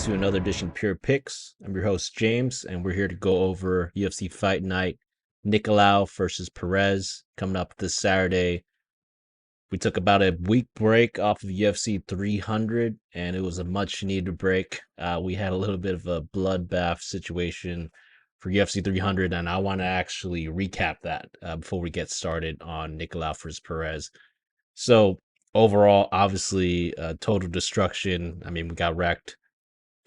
to another edition of Pure Picks. I'm your host, James, and we're here to go over UFC Fight Night. Nicolau versus Perez coming up this Saturday. We took about a week break off of UFC 300, and it was a much needed break. We had a little bit of a bloodbath situation for UFC 300, and I want to actually recap that before we get started on Nicolau versus Perez. So, overall, obviously, total destruction. I mean, we got wrecked.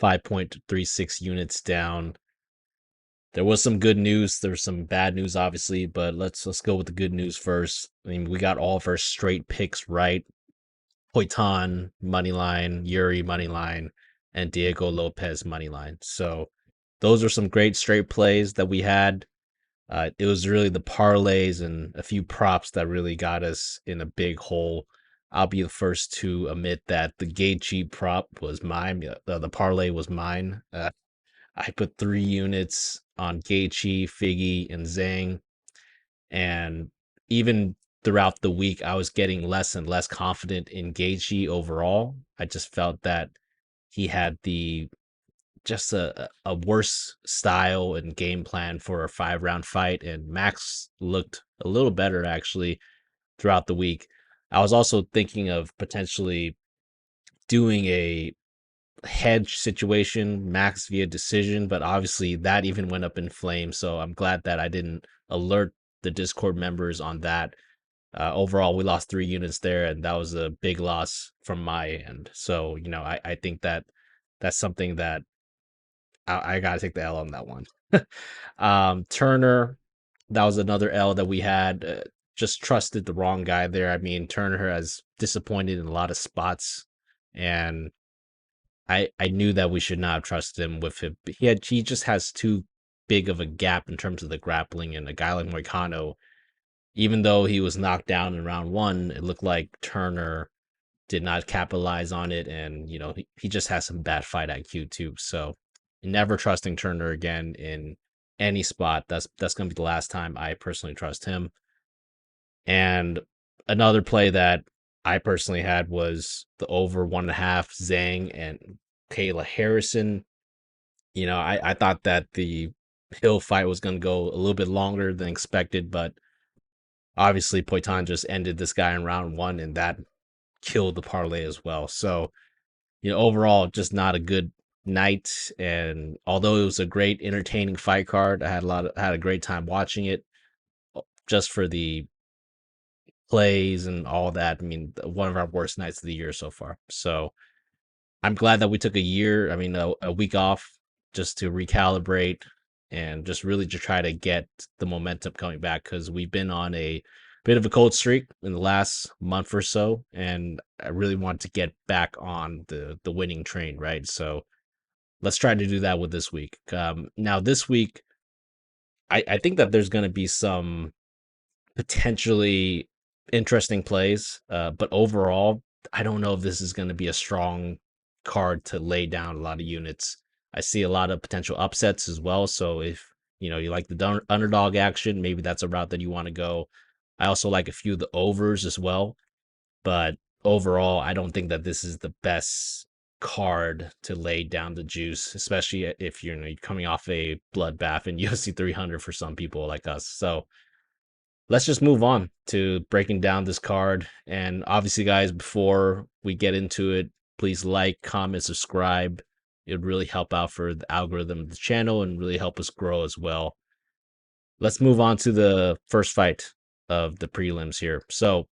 5.36 units down. There was some good news. There was some bad news, obviously, but let's go with the good news first. I mean, we got all of our straight picks right. Poitin money line, Yuri money line, and Diego Lopez money line. So those are some great straight plays that we had. It was really the parlays and a few props that really got us in a big hole. I'll be the first to admit that the Gaethje prop was mine. The parlay was mine. I put 3 units on Gaethje, Figgy, and Zhang, and even throughout the week, I was getting less and less confident in Gaethje overall. I just felt that he had just a worse style and game plan for a 5-round fight, and Max looked a little better actually throughout the week. I was also thinking of potentially doing a hedge situation, Max via decision, but obviously that even went up in flames. So I'm glad that I didn't alert the Discord members on that. Overall, we lost 3 units there, and that was a big loss from my end. So, I think that that's something that I got to take the L on that one. Turner, that was another L that we had. Just trusted the wrong guy there. I mean, Turner has disappointed in a lot of spots, and I knew that we should not have trusted him with him. He just has too big of a gap in terms of the grappling, and a guy like Moicano, even though he was knocked down in round 1, it looked like Turner did not capitalize on it, and he just has some bad fight IQ too. So never trusting Turner again in any spot. That's gonna be the last time I personally trust him. And another play that I personally had was the over 1.5 Zhang and Kayla Harrison. I thought that the Hill fight was going to go a little bit longer than expected, but obviously Poitin just ended this guy in round 1, and that killed the parlay as well. So, overall, just not a good night. And although it was a great, entertaining fight card, I had a great time watching it. Just for the plays and all that. I mean, one of our worst nights of the year so far. So I'm glad that we took a week off just to recalibrate and just really to try to get the momentum coming back, because we've been on a bit of a cold streak in the last month or so, and I really want to get back on the winning train, right? So let's try to do that with this week. Now this week, I think that there's going to be some potentially interesting plays, but overall, I don't know if this is going to be a strong card to lay down a lot of units. I see a lot of potential upsets as well. So if you like the underdog action, maybe that's a route that you want to go. I also like a few of the overs as well, but overall, I don't think that this is the best card to lay down the juice, especially if you're coming off a bloodbath in UFC 300 for some people like us. So let's just move on to breaking down this card. And obviously, guys, before we get into it, please like, comment, subscribe. It would really help out for the algorithm of the channel and really help us grow as well. Let's move on to the first fight of the prelims here. So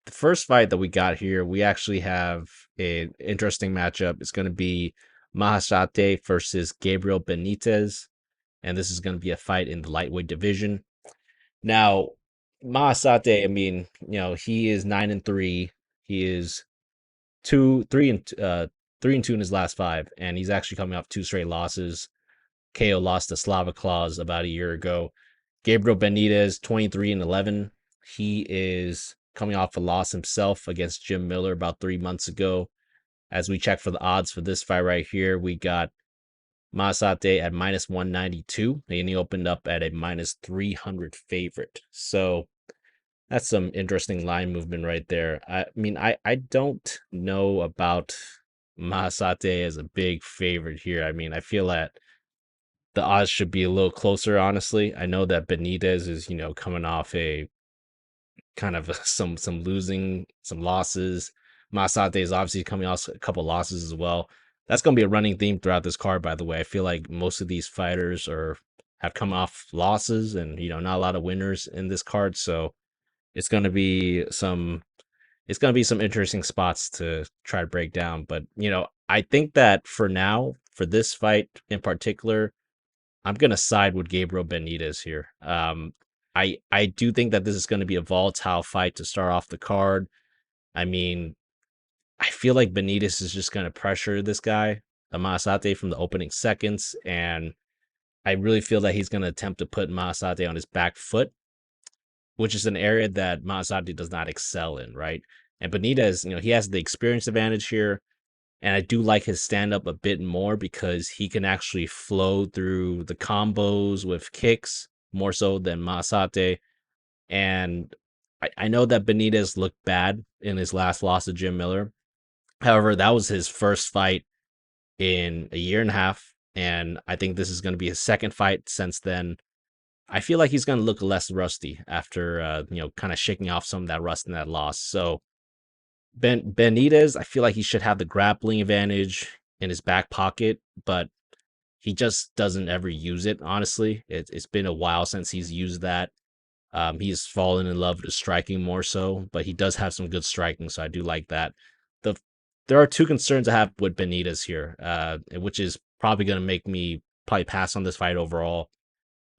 the first fight that we got here, we actually have an interesting matchup. It's going to be Maheshate versus Gabriel Benítez. And this is going to be a fight in the lightweight division. Now, Maheshate, I mean, he is 9-3. He is 3-2 in his last 5, and he's actually coming off 2 straight losses. Caio lost to Slava Claus about a year ago. Gabriel Benítez, 23-11. He is coming off a loss himself against Jim Miller about 3 months ago. As we check for the odds for this fight right here, we got Maheshate at -192, and he opened up at a -300 favorite. So that's some interesting line movement right there. I mean, I don't know about Maheshate as a big favorite here. I mean, I feel that the odds should be a little closer, honestly. I know that Benítez is, coming off a kind of some losing, some losses. Maheshate is obviously coming off a couple losses as well. That's going to be a running theme throughout this card, by the way. I feel like most of these fighters have come off losses, and not a lot of winners in this card. So it's going to be some interesting spots to try to break down. But I think that for now, for this fight in particular, I'm gonna side with Gabriel Benítez here. I do think that this is going to be a volatile fight to start off the card. I mean, I feel like Benítez is just going to pressure this guy, Maheshate, from the opening seconds, and I really feel that he's going to attempt to put Maheshate on his back foot, which is an area that Maheshate does not excel in, right? And Benítez, he has the experience advantage here. And I do like his stand up a bit more because he can actually flow through the combos with kicks more so than Maheshate. And I know that Benítez looked bad in his last loss to Jim Miller. However, that was his first fight in a year and a half. And I think this is going to be his second fight since then. I feel like he's going to look less rusty after, kind of shaking off some of that rust in that loss. So Benítez, I feel like he should have the grappling advantage in his back pocket, but he just doesn't ever use it. Honestly, it's been a while since he's used that. He's fallen in love with striking more so, but he does have some good striking, so I do like that. The There are two concerns I have with Benítez here, which is probably going to make me probably pass on this fight overall.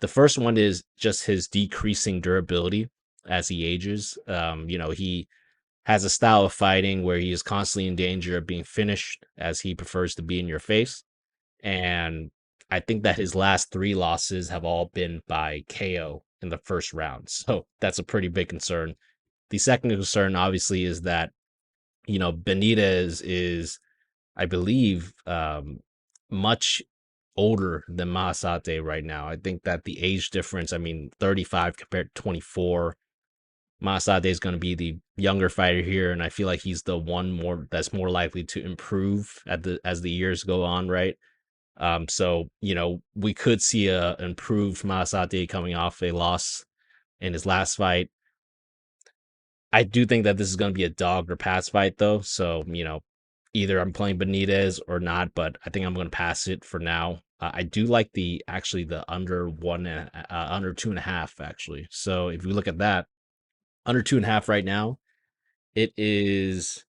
The first one is just his decreasing durability as he ages. He has a style of fighting where he is constantly in danger of being finished as he prefers to be in your face. And I think that his last three losses have all been by KO in the first round. So that's a pretty big concern. The second concern, obviously, is that, Benítez is, I believe, much older than Maheshate right now. I think that the age difference, 35 compared to 24, Maheshate is going to be the younger fighter here, and I feel like he's the one more that's more likely to improve as the years go on, right? So we could see a improved Maheshate coming off a loss in his last fight. I do think that this is going to be a dog or pass fight, though. So either I'm playing Benítez or not, but I think I'm going to pass it for now. I do like the under under 2.5 actually. So if we look at that, under 2.5 right now, it is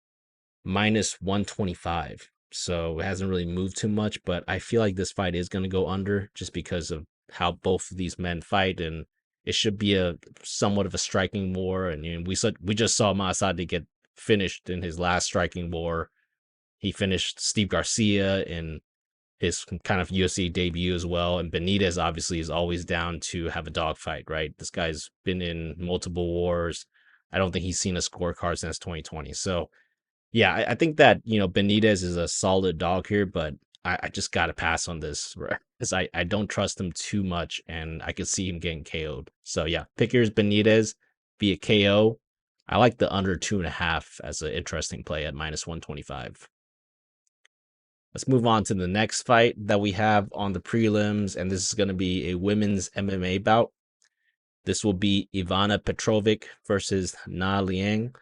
minus 125. So it hasn't really moved too much, but I feel like this fight is going to go under just because of how both of these men fight, and it should be a somewhat of a striking war. And we just saw Maheshate get finished in his last striking war. He finished Steve Garcia in his kind of UFC debut as well. And Benítez obviously is always down to have a dogfight, right? This guy's been in multiple wars. I don't think he's seen a scorecard since 2020. So yeah, I think that Benítez is a solid dog here, but I just got to pass on this because I don't trust him too much, and I could see him getting KO'd. So yeah, pick yours Benítez via KO. I like the under 2.5 as an interesting play at minus 125. Let's move on to the next fight that we have on the prelims, and this is going to be a women's MMA bout. This will be Ivana Petrović versus Liang.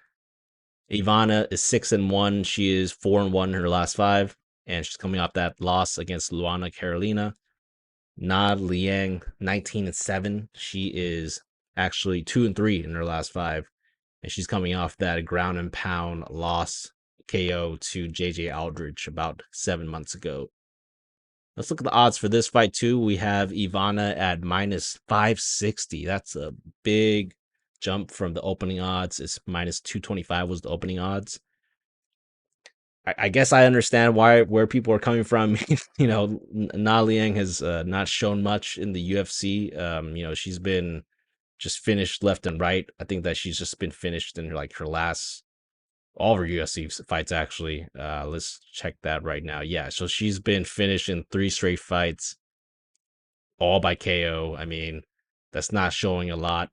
Ivana is 6-1. She is 4-1 in her last five, and she's coming off that loss against Luana Carolina. Liang, 19-7. She is actually 2-3 in her last five, and she's coming off that ground and pound loss KO to JJ Aldridge about 7 months ago. Let's look at the odds for this fight too. We have Ivana at minus 560. That's a big jump from the opening odds. It's minus 225 was the opening odds. I guess I understand where people are coming from. Liang has not shown much in the UFC. She's been just finished left and right. I think that she's just been finished in her last all of her UFC fights actually. Let's check that right now. Yeah, so she's been finished in 3 straight fights, all by KO. That's not showing a lot.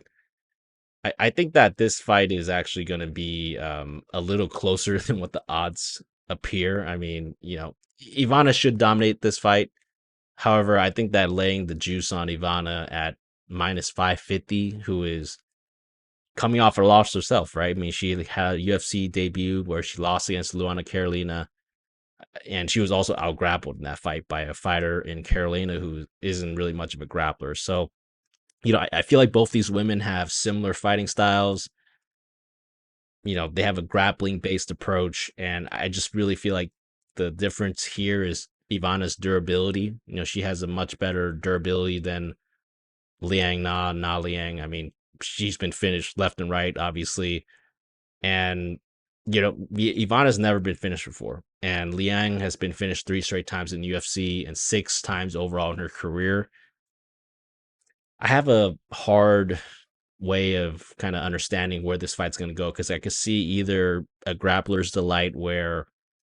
I think that this fight is actually going to be a little closer than what the odds appear. I mean, Ivana should dominate this fight. However, I think that laying the juice on Ivana at minus 550, who is coming off her loss herself, right? I mean, she had a UFC debut where she lost against Luana Carolina, and she was also out grappled in that fight by a fighter in Carolina who isn't really much of a grappler. So, I feel like both these women have similar fighting styles. They have a grappling based approach, and I just really feel like the difference here is Ivana's durability. She has a much better durability than Liang. I mean, she's been finished left and right, obviously. And, Ivana's never been finished before. And Liang has been finished 3 straight times in UFC and 6 times overall in her career. I have a hard way of kind of understanding where this fight's going to go because I could see either a grappler's delight where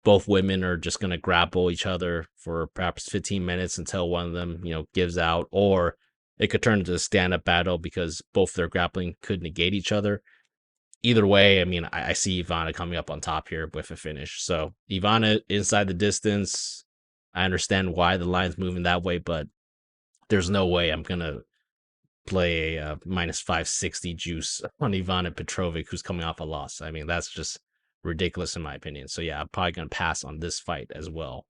both women are just going to grapple each other for perhaps 15 minutes until one of them, gives out, or it could turn into a stand-up battle because both their grappling could negate each other. Either way, I mean, I see Ivana coming up on top here with a finish. So Ivana inside the distance. I understand why the line's moving that way, but there's no way I'm gonna play a minus 560 juice on Ivana Petrović, who's coming off a loss. I mean, that's just ridiculous in my opinion. So yeah, I'm probably gonna pass on this fight as well.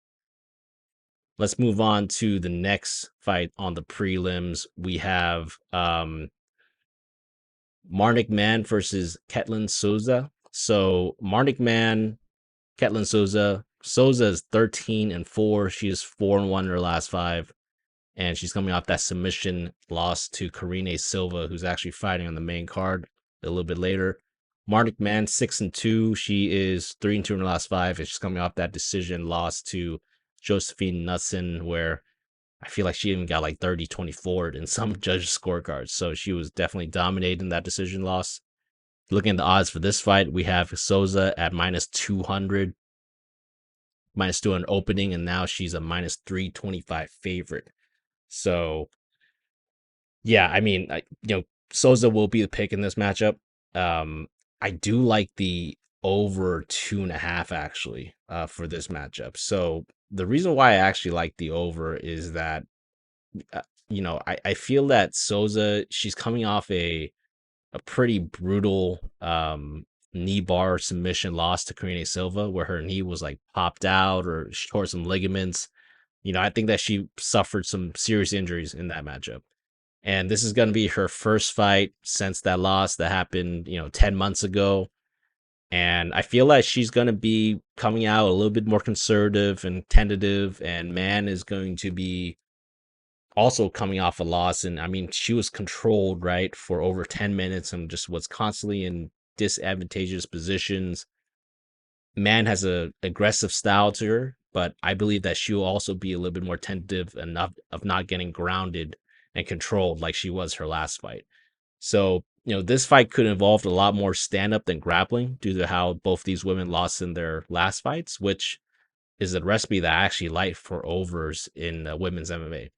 Let's move on to the next fight on the prelims. We have Marnic Mann versus Ketlen Souza. So Marnic Mann, Ketlen Souza. Souza is 13-4. She is 4-1 in her last 5. And she's coming off that submission loss to Karine Silva, who's actually fighting on the main card a little bit later. Marnic Mann, 6-2. She is 3-2 in her last 5, and she's coming off that decision loss to Josephine Knudsen, where I feel like she even got like 30-24 in some judges' scorecards. So she was definitely dominating that decision loss. Looking at the odds for this fight, we have Souza at minus 200, minus 200 opening, and now she's a minus 325 favorite. So, yeah, I mean, Souza will be the pick in this matchup. I do like the over 2.5 actually for this matchup. So the reason why I actually like the over is that I feel that Souza, she's coming off a pretty brutal knee bar submission loss to Karine Silva, where her knee was like popped out or she tore some ligaments. I think that she suffered some serious injuries in that matchup. And this is going to be her first fight since that loss that happened, 10 months ago. And I feel like she's going to be coming out a little bit more conservative and tentative. And Mann is going to be also coming off a loss. And I mean, she was controlled, right, for over 10 minutes and just was constantly in disadvantageous positions. Mann has a aggressive style to her, but I believe that she'll also be a little bit more tentative enough of not getting grounded and controlled like she was her last fight. So, this fight could involve a lot more stand up than grappling due to how both these women lost in their last fights, which is a recipe that I actually like for overs in women's MMA.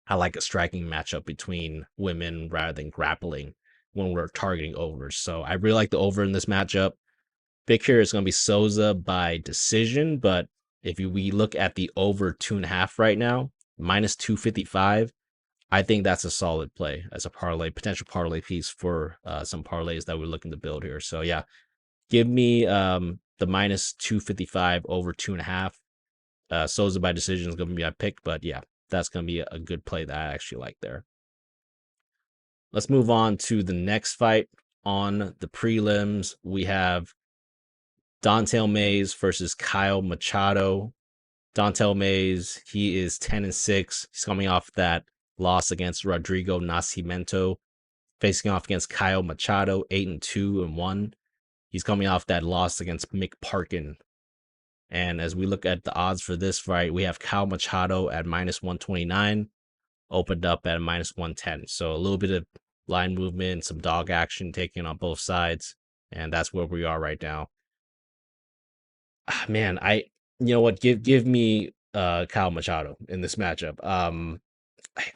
I like a striking matchup between women rather than grappling when we're targeting overs. So I really like the over in this matchup. Pick here is going to be Souza by decision, but if we look at the over 2.5 right now, minus 255, I think that's a solid play as a parlay, potential parlay piece for some parlays that we're looking to build here. So yeah, give me the minus 255 over 2.5. Souza by decision is going to be my pick, but yeah, that's going to be a good play that I actually like there. Let's move on to the next fight on the prelims. We have Don'Tale Mayes versus Caio Machado. Don'Tale Mayes, he is 10-6. He's coming off that loss against Rodrigo Nascimento, facing off against Caio Machado, 8-2-1. He's coming off that loss against Mick Parkin. And as we look at the odds for this fight, we have Caio Machado at minus 129, opened up at minus 110. So a little bit of line movement, some dog action taken on both sides. And that's where we are right now. Man, you know what? Give me Caio Machado in this matchup.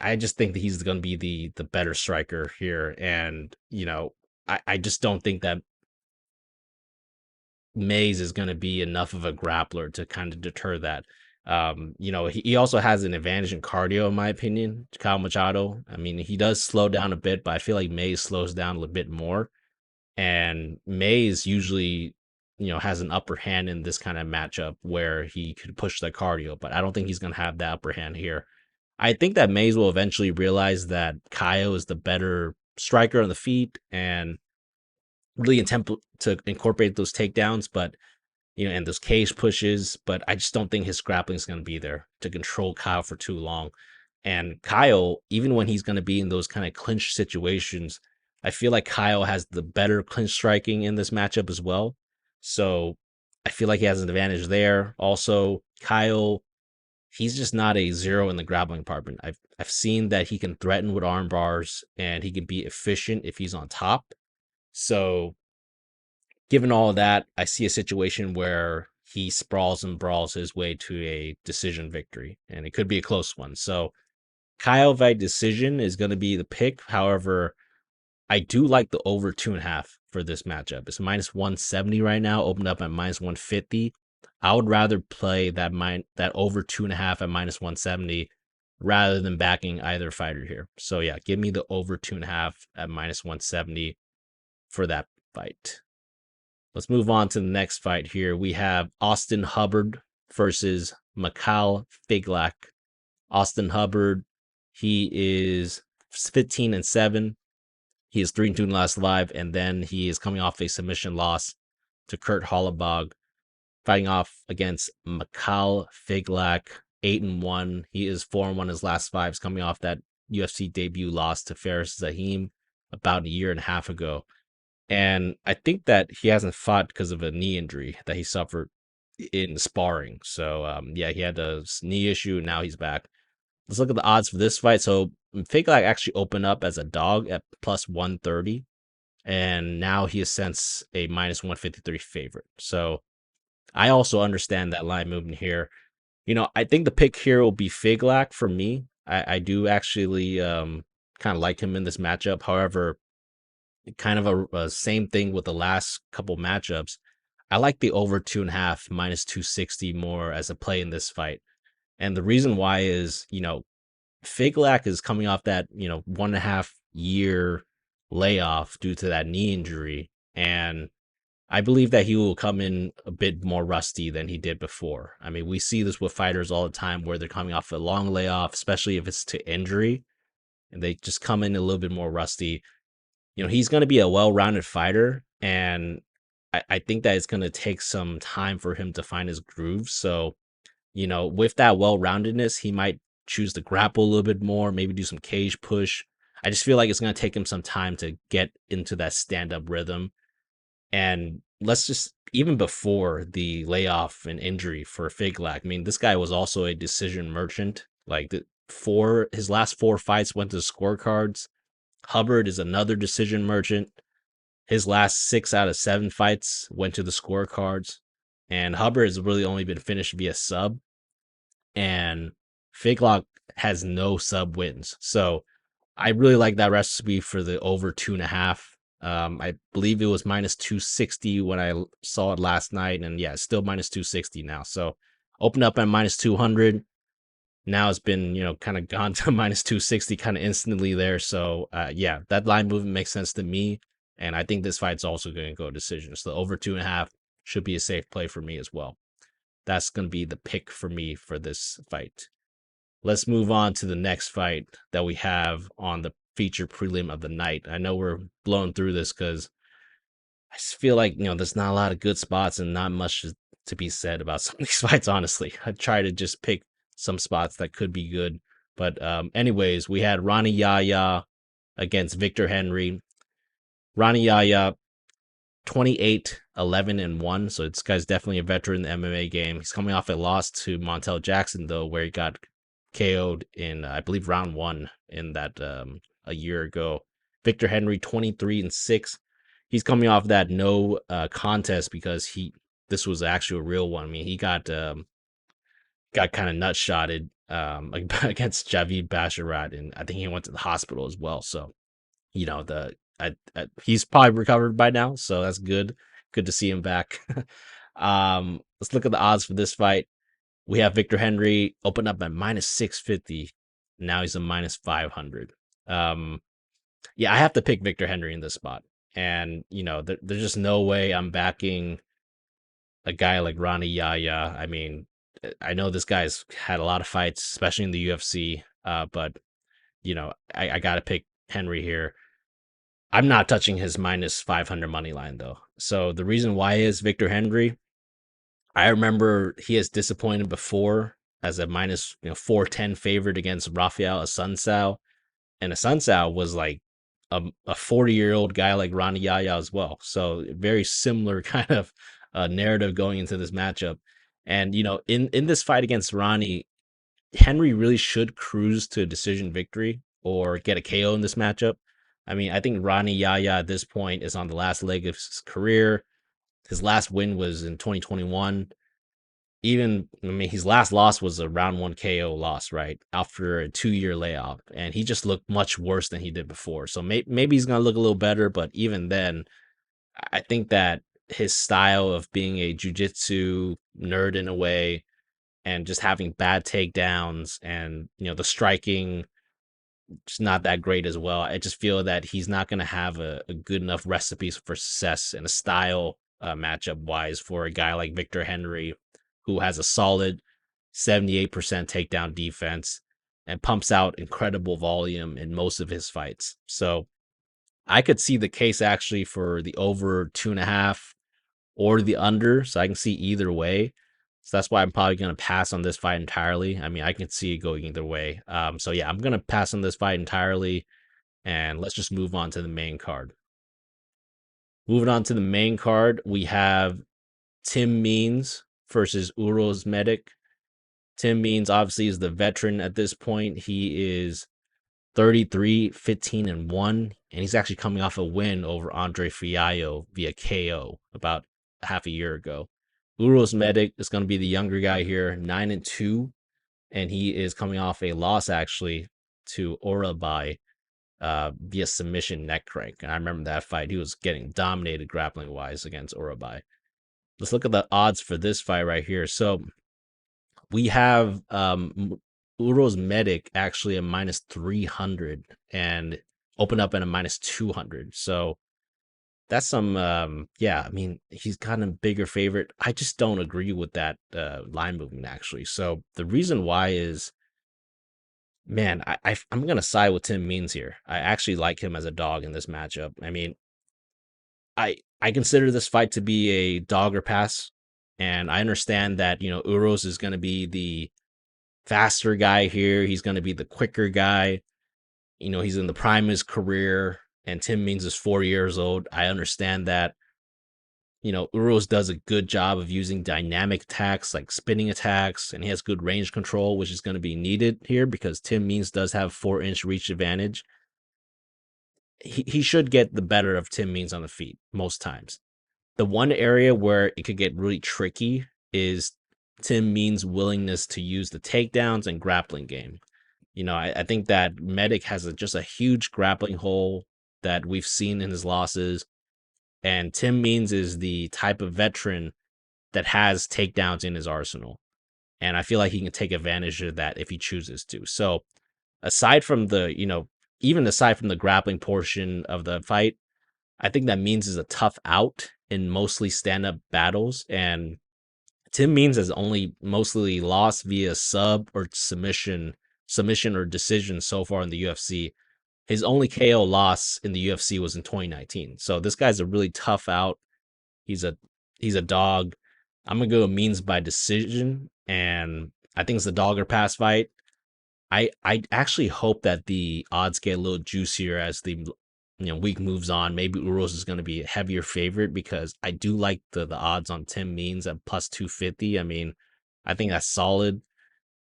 I just think that he's going to be the better striker here, and I just don't think that Mays is going to be enough of a grappler to kind of deter that. He also has an advantage in cardio, in my opinion, Kyle Machado. I mean, he does slow down a bit, but I feel like Mays slows down a little bit more. And Mays usually, has an upper hand in this kind of matchup where he could push the cardio, but I don't think he's going to have that upper hand here. I think that Mays will eventually realize that Caio is the better striker on the feet and really attempt to incorporate those takedowns, but and those cage pushes. But I just don't think his grappling is going to be there to control Caio for too long. And Caio, even when he's going to be in those kind of clinch situations, I feel like Caio has the better clinch striking in this matchup as well. So I feel like he has an advantage there. Also, Caio, he's just not a zero in the grappling department. I've seen that he can threaten with arm bars and he can be efficient if he's on top. So given all of that, I see a situation where he sprawls and brawls his way to a decision victory, and it could be a close one. So Caio by decision is going to be the pick. However, I do like the over 2.5 for this matchup. It's minus 170 right now, opened up at minus 150. I would rather play that over 2.5 at minus 170 rather than backing either fighter here. So yeah, give me the over 2.5 at minus 170 for that fight. Let's move on to the next fight here. We have Austen Hubbard versus Michal Figlak. Austen Hubbard, he is 15-7. He is 3-2 in the last 5, and then he is coming off a submission loss to Kurt Hollebog, fighting off against Michal Figlak, 8-1. He is 4-1 his last 5. He's coming off that UFC debut loss to Fares Zahim about a year and a half ago. And I think that he hasn't fought because of a knee injury that he suffered in sparring. So, he had a knee issue, and now he's back. Let's look at the odds for this fight. So, Figlak actually opened up as a dog at plus 130, and now he is since a minus 153 favorite. So, I also understand that line movement here. I think the pick here will be Figlak for me. I do actually kind of like him in this matchup. However, kind of a same thing with the last couple matchups. I like the over 2.5 minus 260 more as a play in this fight. And the reason why is, Figlak is coming off that, 1.5 year layoff due to that knee injury. And I believe that he will come in a bit more rusty than he did before. I mean, we see this with fighters all the time where they're coming off a long layoff, especially if it's to injury, and they just come in a little bit more rusty. He's going to be a well-rounded fighter, and I think that it's going to take some time for him to find his groove. So, with that well-roundedness, he might choose to grapple a little bit more, maybe do some cage push. I just feel like it's going to take him some time to get into that stand-up rhythm. And let's just, even before the layoff and injury for Figlak, I mean, this guy was also a decision merchant. Like, his last 4 fights went to scorecards. Hubbard is another decision merchant. His last 6 out of 7 fights went to the scorecards. And Hubbard has really only been finished via sub. And Figlak has no sub wins. So I really like that recipe for the over 2.5. I believe it was minus 260 when I saw it last night. And yeah, it's still minus 260 now. So opened up at minus 200. Now it's been, kind of gone to minus 260 kind of instantly there. So, that line movement makes sense to me. And I think this fight's also going to go decision. So the over 2.5 should be a safe play for me as well. That's going to be the pick for me for this fight. Let's move on to the next fight that we have on the feature prelim of the night. I know we're blowing through this because I just feel like, there's not a lot of good spots and not much to be said about some of these fights, honestly. I try to just pick some spots that could be good. But anyways, we had Rani Yahya against Victor Henry. Rani Yahya, 28-11-1. So this guy's definitely a veteran in the MMA game. He's coming off a loss to Montel Jackson, though, where he got KO'd in, I believe, round 1 in that a year ago. Victor Henry, 23-6. He's coming off that no contest because this was actually a real one. I mean, he got kind of nut-shotted against Javid Basharat, and I think he went to the hospital as well. So, he's probably recovered by now, so that's good. Good to see him back. Let's look at the odds for this fight. We have Victor Henry open up at minus 650. Now he's a minus 500. Yeah, I have to pick Victor Henry in this spot. And, there's just no way I'm backing a guy like Rani Yahya. I mean, I know this guy's had a lot of fights, especially in the UFC, but, I got to pick Henry here. I'm not touching his minus 500 money line, though. So the reason why is Victor Henry. I remember he has disappointed before as a minus 410 favorite against Rafael Assunção. And Assunção was like a 40-year-old guy like Rani Yahya as well. So very similar kind of narrative going into this matchup. And in this fight against Rani, Henry really should cruise to a decision victory or get a KO in this matchup. I mean, I think Rani Yahya at this point is on the last leg of his career. His last win was in 2021. His last loss was a round 1 KO loss, right? After a 2-year layoff. And he just looked much worse than he did before. So maybe he's going to look a little better. But even then, I think that his style of being a jiu-jitsu nerd in a way and just having bad takedowns and, the striking just not that great as well. I just feel that he's not going to have a good enough recipe for success and a style matchup wise for a guy like Victor Henry, who has a solid 78% takedown defense and pumps out incredible volume in most of his fights. So I could see the case actually for the over 2.5 or the under. So I can see either way. So that's why I'm probably going to pass on this fight entirely. I mean, I can see it going either way. So yeah, I'm going to pass on this fight entirely. And let's just move on to the main card. Moving on to the main card, we have Tim Means versus Uros Medic. Tim Means obviously is the veteran at this point. He is 33, 15, and 1. And he's actually coming off a win over Andre Fiallo via KO about half a year ago. Uros Medic is going to be the younger guy here, 9-2, and he is coming off a loss actually to Urabai via submission neck crank. And I remember that fight; he was getting dominated grappling wise against Urabai. Let's look at the odds for this fight right here. So we have Uros Medic actually a minus 300 and open up at a minus 200. So that's some I mean, he's kind of bigger favorite. I just don't agree with that line movement actually. So the reason why is, man, I'm gonna side with Tim Means here. I actually like him as a dog in this matchup. I mean, I consider this fight to be a dog or pass, and I understand that Uros is gonna be the faster guy here. He's gonna be the quicker guy. He's in the prime of his career, and Tim Means is 4 years old. I understand that. Uros does a good job of using dynamic attacks like spinning attacks, and he has good range control, which is going to be needed here because Tim Means does have 4-inch reach advantage. He should get the better of Tim Means on the feet most times. The one area where it could get really tricky is Tim Means' willingness to use the takedowns and grappling game. I think that Medic has just a huge grappling hole that we've seen in his losses. And Tim Means is the type of veteran that has takedowns in his arsenal. And I feel like he can take advantage of that if he chooses to. So aside from even aside from the grappling portion of the fight, I think that Means is a tough out in mostly stand-up battles. And Tim Means has only mostly lost via sub or submission or decision so far in the UFC. His only KO loss in the UFC was in 2019. So this guy's a really tough out. He's a dog. I'm gonna go Means by decision, and I think it's the dog or pass fight. I actually hope that the odds get a little juicier as the week moves on. Maybe Uros is going to be a heavier favorite because I do like the odds on Tim Means at plus 250. I mean, I think that's solid.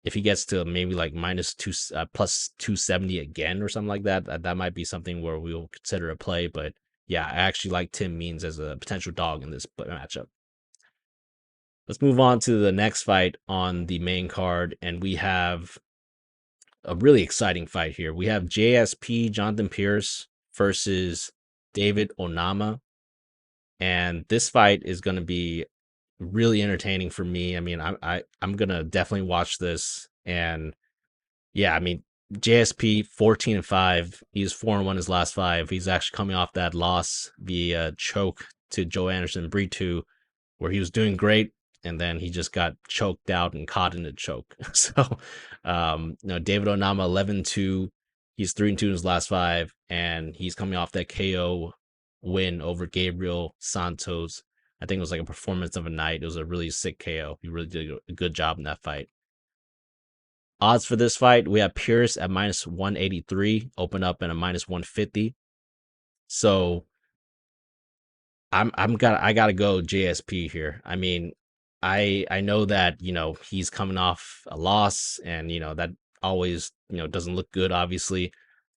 If he gets to maybe like plus 270 again or something like that, that might be something where we'll consider a play. But yeah, I actually like Tim Means as a potential dog in this matchup. Let's move on to the next fight on the main card, and we have a really exciting fight here. We have JSP Jonathan Pearce versus David Onama. and this fight is going to be really entertaining for me. I mean, I'm gonna definitely watch this, and yeah, I mean, JSP 14-5. He's 4-1 his last five. He's actually coming off that loss via choke to Joe Anderson Brito, where he was doing great, and then he just got choked out and caught in a choke. So, David Onama 11-2. He's 3-2 in his last five, and he's coming off that KO win over Gabriel Santos. I think it was like a performance of a night. It was a really sick KO. He really did a good job in that fight. Odds for this fight, we have Pearce at minus 183, open up at a minus 150. So I gotta go JSP here. I mean, I know that he's coming off a loss, and that always doesn't look good, obviously,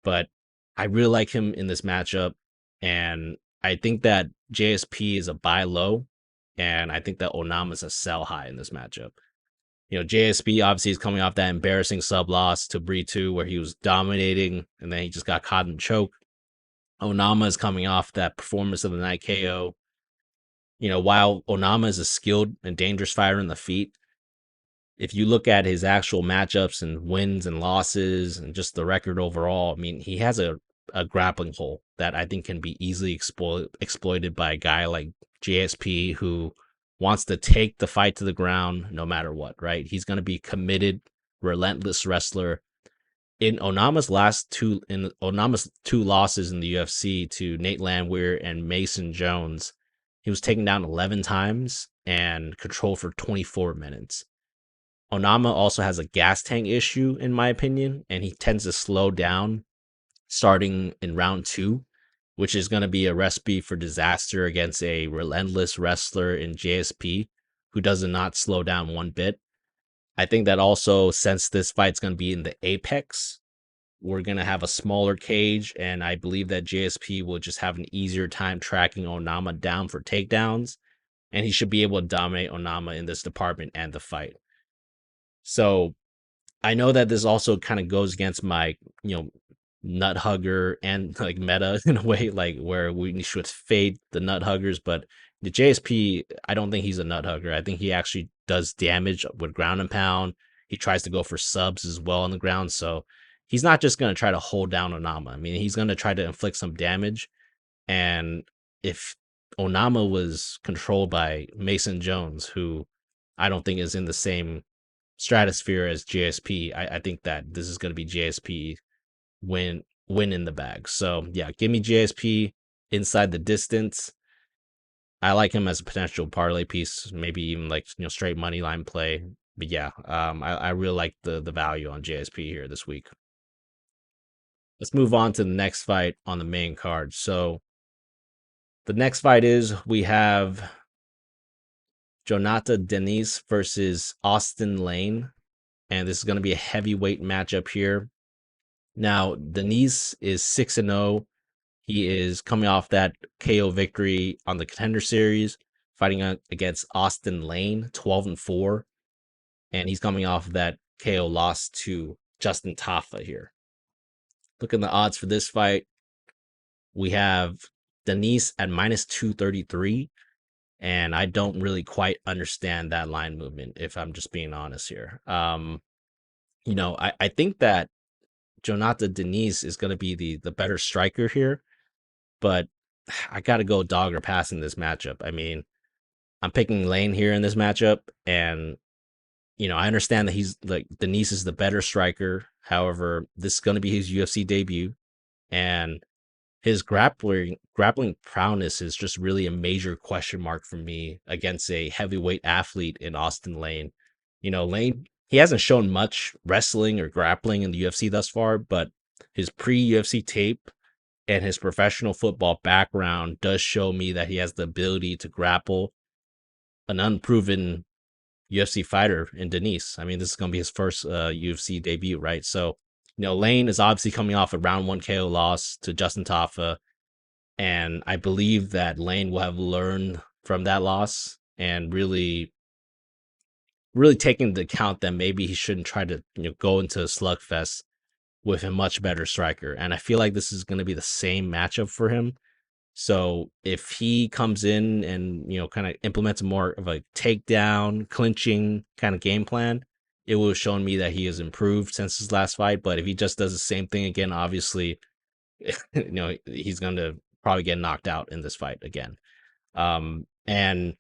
but I really like him in this matchup, and I think that JSP is a buy low, and I think that Onama is a sell high in this matchup. JSP obviously is coming off that embarrassing sub loss to Brito where he was dominating, and then he just got caught in choke. Onama is coming off that performance of the night KO. While Onama is a skilled and dangerous fighter in the feet, if you look at his actual matchups and wins and losses and just the record overall, I mean, he has a grappling hole that I think can be easily exploited by a guy like JSP, who wants to take the fight to the ground no matter what, right? He's going to be committed, relentless wrestler. In Onama's two losses in the UFC to Nate Landwehr and Mason Jones, he was taken down 11 times and controlled for 24 minutes. Onama also has a gas tank issue, in my opinion, and he tends to slow down starting in round 2, which is going to be a recipe for disaster against a relentless wrestler in JSP who does not slow down one bit. I think that also, since this fight's going to be in the Apex, we're going to have a smaller cage, and I believe that JSP will just have an easier time tracking Onama down for takedowns, and he should be able to dominate Onama in this department and the fight. So I know that this also kind of goes against my, nut hugger and like meta in a way, like where we should fade the nut huggers, but the JSP, I don't think he's a nut hugger. I think he actually does damage with ground and pound. He tries to go for subs as well on the ground, so he's not just going to try to hold down Onama. I mean, he's going to try to inflict some damage, and if Onama was controlled by Mason Jones, who I don't think is in the same stratosphere as JSP, I think that this is going to be JSP win in the bag. So yeah, give me JSP inside the distance. I like him as a potential parlay piece, maybe even like straight money line play. But yeah, I really like the value on JSP here this week. Let's move on to the next fight on the main card. So the next fight is we have Jhonata Denise versus Austen Lane, and this is going to be a heavyweight matchup here. Now, Denise is 6-0. He is coming off that KO victory on the Contender Series, fighting against Austen Lane, 12-4. And he's coming off that KO loss to Justin Tafa here. Look at the odds for this fight. We have Denise at minus 233. And I don't really quite understand that line movement, if I'm just being honest here. I think that Jhonata Denise is going to be the better striker here, but I got to go dog or pass in this matchup. I mean, I'm picking Lane here in this matchup, and I understand that he's like Denise is the better striker. However, this is going to be his UFC debut, and his grappling prowess is just really a major question mark for me against a heavyweight athlete in Austen Lane. Lane, he hasn't shown much wrestling or grappling in the UFC thus far, but his pre-UFC tape and his professional football background does show me that he has the ability to grapple an unproven UFC fighter in Denise. I mean, this is going to be his first UFC debut, right? So, Lane is obviously coming off a round 1 KO loss to Justin Tafa, and I believe that Lane will have learned from that loss and really taking into account that maybe he shouldn't try to go into a slugfest with a much better striker. And I feel like this is going to be the same matchup for him. So if he comes in and kind of implements more of a takedown, clinching kind of game plan, it will have shown me that he has improved since his last fight. But if he just does the same thing again, obviously, he's going to probably get knocked out in this fight again. And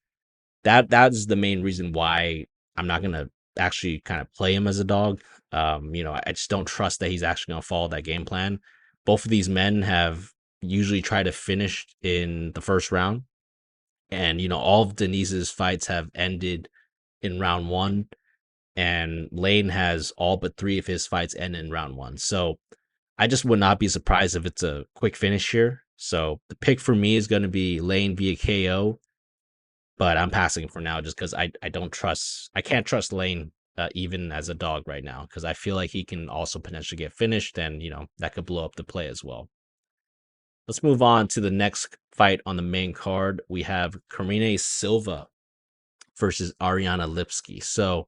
that's the main reason why I'm not going to actually kind of play him as a dog. I just don't trust that he's actually going to follow that game plan. Both of these men have usually tried to finish in the first round, and all of Denise's fights have ended in round one, and Lane has all but three of his fights end in round one. So I just would not be surprised if it's a quick finish here. So the pick for me is going to be Lane via KO, but I'm passing for now just because I can't trust Lane even as a dog right now, because I feel like he can also potentially get finished, and that could blow up the play as well. Let's move on to the next fight on the main card. We have Karine Silva versus Ariane Lipski. So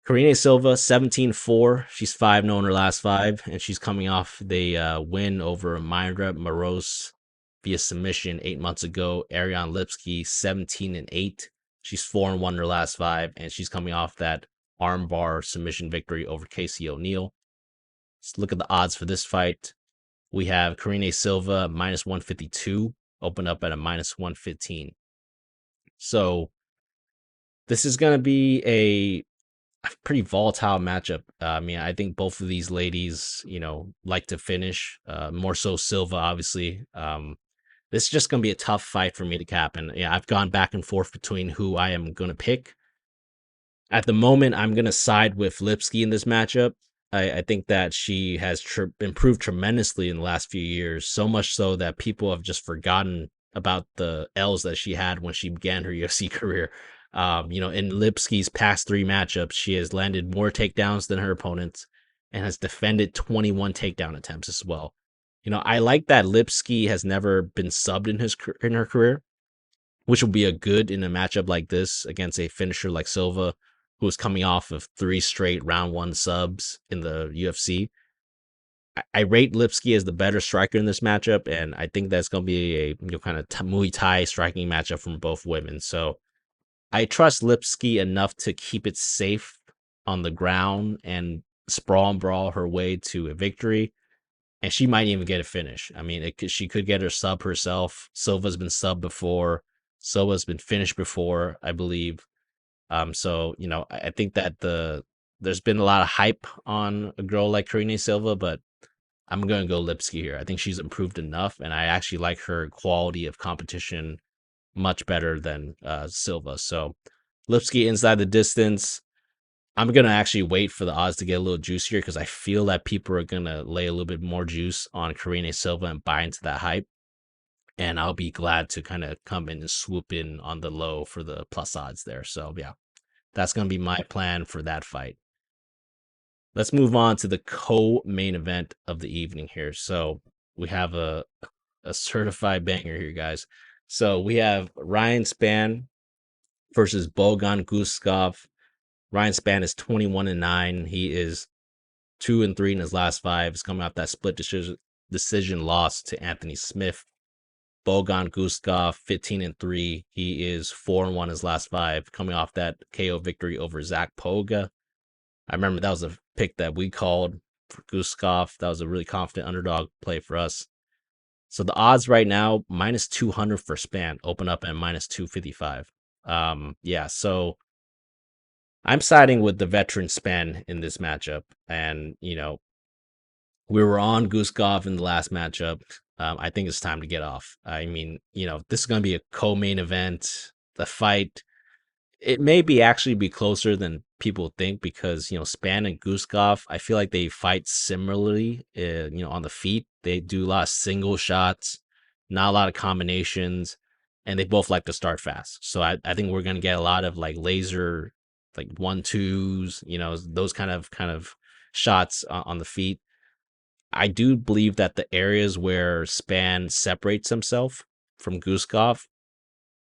Karine Silva, 17-4. She's 5-0 in her last five, and she's coming off the win over Myra Moroz via submission 8 months ago. Ariane Lipski, 17-8. She's 4-1 in her last five, and she's coming off that armbar submission victory over Casey O'Neill. Let's look at the odds for this fight. We have Karine Silva minus 152, open up at a minus 115. So this is going to be a pretty volatile matchup. I think both of these ladies, like to finish. More so Silva, obviously. This is just going to be a tough fight for me to cap. And yeah, I've gone back and forth between who I am going to pick. At the moment, I'm going to side with Lipski in this matchup. I think that she has improved tremendously in the last few years, so much so that people have just forgotten about the L's that she had when she began her UFC career. In Lipski's past three matchups, she has landed more takedowns than her opponents and has defended 21 takedown attempts as well. I like that Lipski has never been subbed in her career, which will be a good in a matchup like this against a finisher like Silva, who is coming off of 3 straight round one subs in the UFC. I rate Lipski as the better striker in this matchup, and I think that's going to be a kind of Muay Thai striking matchup from both women. So I trust Lipski enough to keep it safe on the ground and sprawl and brawl her way to a victory. And she might even get a finish. She could get her sub herself. Silva's been subbed before. Silva's been finished before, I believe. So I think that there's been a lot of hype on a girl like Karine Silva, but I'm gonna go Lipski here. I think she's improved enough, and I actually like her quality of competition much better than Silva. So Lipski inside the distance. I'm gonna actually wait for the odds to get a little juicier, because I feel that people are gonna lay a little bit more juice on Karine Silva and buy into that hype. And I'll be glad to kind of come in and swoop in on the low for the plus odds there. So yeah, that's going to be my plan for that fight. Let's move on to the co-main event of the evening here. So we have a certified banger here, guys. So we have Ryan Spann versus Bogan Guskov. Ryan Spann is 21-9. He is 2-3 in his last five. He's coming off that split decision loss to Anthony Smith. Bogan Guskov, 15-3. He is 4-1 his last five, coming off that KO victory over Zach Poga. I remember that was a pick that we called for Guskov. That was a really confident underdog play for us. So the odds right now, minus 200 for Spann, open up at minus 255. So I'm siding with the veteran Spann in this matchup. And, we were on Guskov in the last matchup. I think it's time to get off. This is going to be a co-main event. The fight, it may be actually be closer than people think, because, Spann and Guskov, I feel like they fight similarly, on the feet. They do a lot of single shots, not a lot of combinations, and they both like to start fast. So I think we're going to get a lot of like laser, like 1-2s, those kind of shots on the feet. I do believe that the areas where Spann separates himself from Guskov,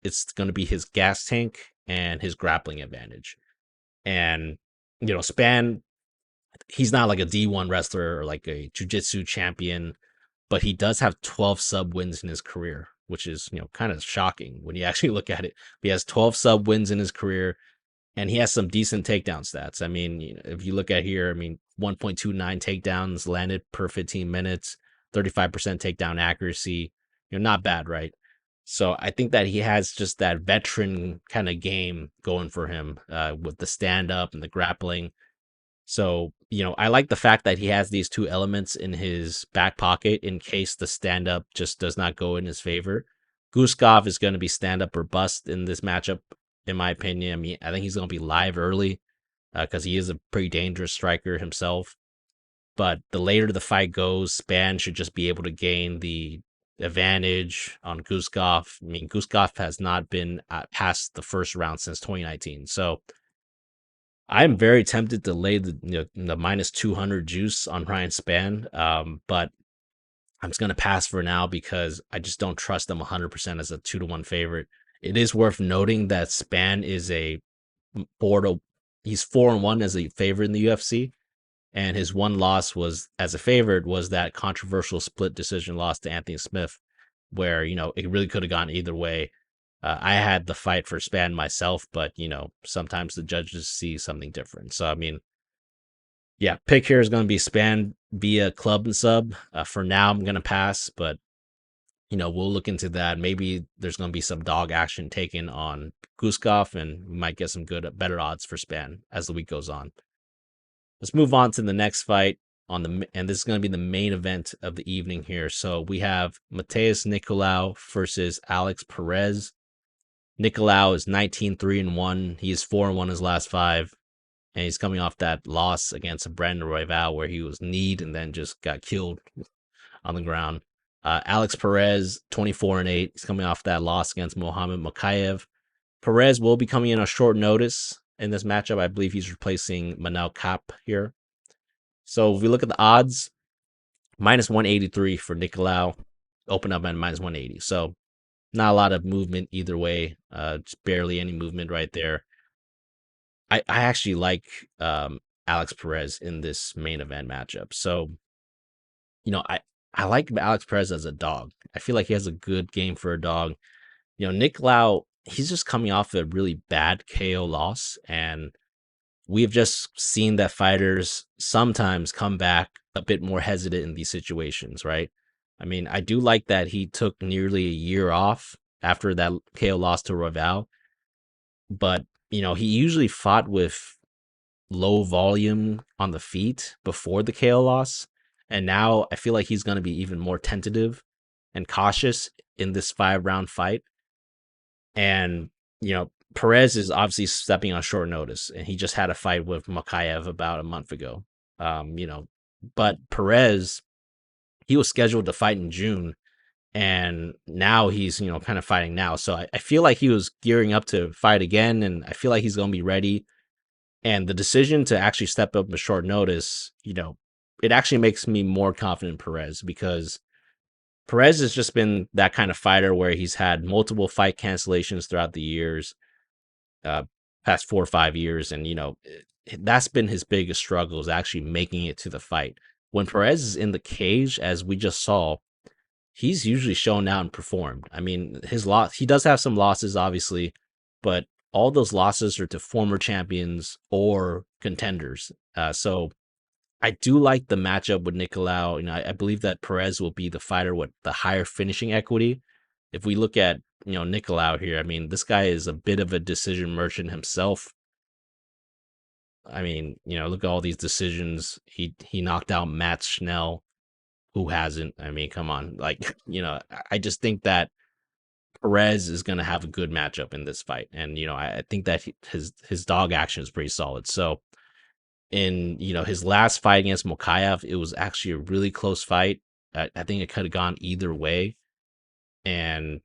it's going to be his gas tank and his grappling advantage. And, Spann, he's not like a D1 wrestler or like a jiu-jitsu champion. but he does have 12 sub wins in his career, which is, kind of shocking when you actually look at it. He has 12 sub wins in his career, and he has some decent takedown stats. I mean, if you look at here, I mean, 1.29 takedowns landed per 15 minutes, 35% takedown accuracy. Not bad, right? So I think that he has just that veteran kind of game going for him with the stand up and the grappling. So, I like the fact that he has these two elements in his back pocket in case the stand up just does not go in his favor. Guskov is going to be stand up or bust in this matchup, in my opinion. I mean, I think he's going to be live early because he is a pretty dangerous striker himself. But the later the fight goes, Spann should just be able to gain the advantage on Guskov. I mean, Guskov has not been past the first round since 2019. So I'm very tempted to lay the minus 200 juice on Ryan Spann, but I'm just going to pass for now because I just don't trust him 100% as a 2-1 favorite. It is worth noting that Spann is he's 4-1 as a favorite in the UFC, and his one loss was as a favorite was that controversial split decision loss to Anthony Smith, where it really could have gone either way. I had the fight for Spann myself, but sometimes the judges see something different. So I mean, yeah, pick here is going to be Spann via club and sub. For now, I'm going to pass, but we'll look into that. Maybe there's going to be some dog action taken on Guskov, and we might get some better odds for Spann as the week goes on. Let's move on to the next fight and this is going to be the main event of the evening here. So we have Matheus Nicolau versus Alex Perez. Nicolau is 19-3-1. He is 4-1 his last 5. And he's coming off that loss against Brandon Royval where he was kneed and then just got killed on the ground. Alex Perez, 24-8. He's coming off that loss against Mohamed Mokaev. Perez will be coming in on short notice in this matchup. I believe he's replacing Manel Kape here. So if we look at the odds, minus 183 for Nicolau. Open up at minus 180. So not a lot of movement either way. Just barely any movement right there. I actually like Alex Perez in this main event matchup. So, I like Alex Perez as a dog. I feel like he has a good game for a dog. Nicolau, he's just coming off a really bad KO loss, and we've just seen that fighters sometimes come back a bit more hesitant in these situations, right? I mean, I do like that he took nearly a year off after that KO loss to Royval, but he usually fought with low volume on the feet before the KO loss, and now I feel like he's going to be even more tentative and cautious in this 5-round fight. And Perez is obviously stepping on short notice, and he just had a fight with Mokaev about a month ago. But Perez, he was scheduled to fight in June, and now he's kind of fighting now. So I feel like he was gearing up to fight again, and I feel like he's going to be ready. And the decision to actually step up with short notice, it actually makes me more confident in Perez, because Perez has just been that kind of fighter where he's had multiple fight cancellations throughout the years, past 4 or 5 years. And, that's been his biggest struggle, is actually making it to the fight. When Perez is in the cage, as we just saw, he's usually shown out and performed. I mean, he does have some losses, obviously, but all those losses are to former champions or contenders. So I do like the matchup with Nicolau. I believe that Perez will be the fighter with the higher finishing equity. If we look at, Nicolau here, I mean, this guy is a bit of a decision merchant himself. I mean, look at all these decisions. He knocked out Matt Schnell. Who hasn't? I mean, come on. Like, I just think that Perez is going to have a good matchup in this fight. And, I think that his dog action is pretty solid. So in, his last fight against Mokaev, it was actually a really close fight. I think it could have gone either way. And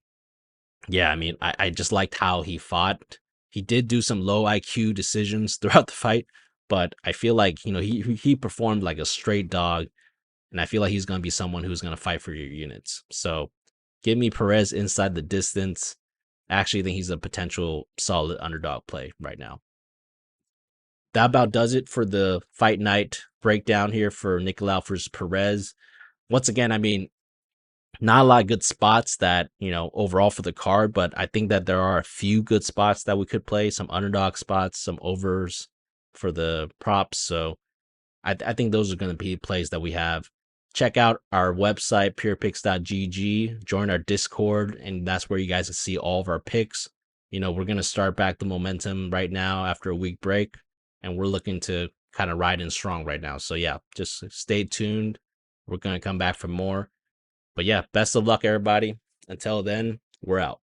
yeah, I mean, I just liked how he fought. He did do some low IQ decisions throughout the fight, but I feel like, he performed like a straight dog. And I feel like he's going to be someone who's going to fight for your units. So give me Perez inside the distance. I actually think he's a potential solid underdog play right now. That about does it for the fight night breakdown here for Nicolau versus Perez. Once again, I mean, Not a lot of good spots that, overall for the card, but I think that there are a few good spots that we could play, some underdog spots, some overs for the props. So I think those are going to be plays that we have. Check out our website, purepicks.gg, join our Discord, and that's where you guys can see all of our picks. We're going to start back the momentum right now after a week break, and we're looking to kind of ride in strong right now. So yeah, just stay tuned. We're going to come back for more. But yeah, best of luck, everybody. Until then, we're out.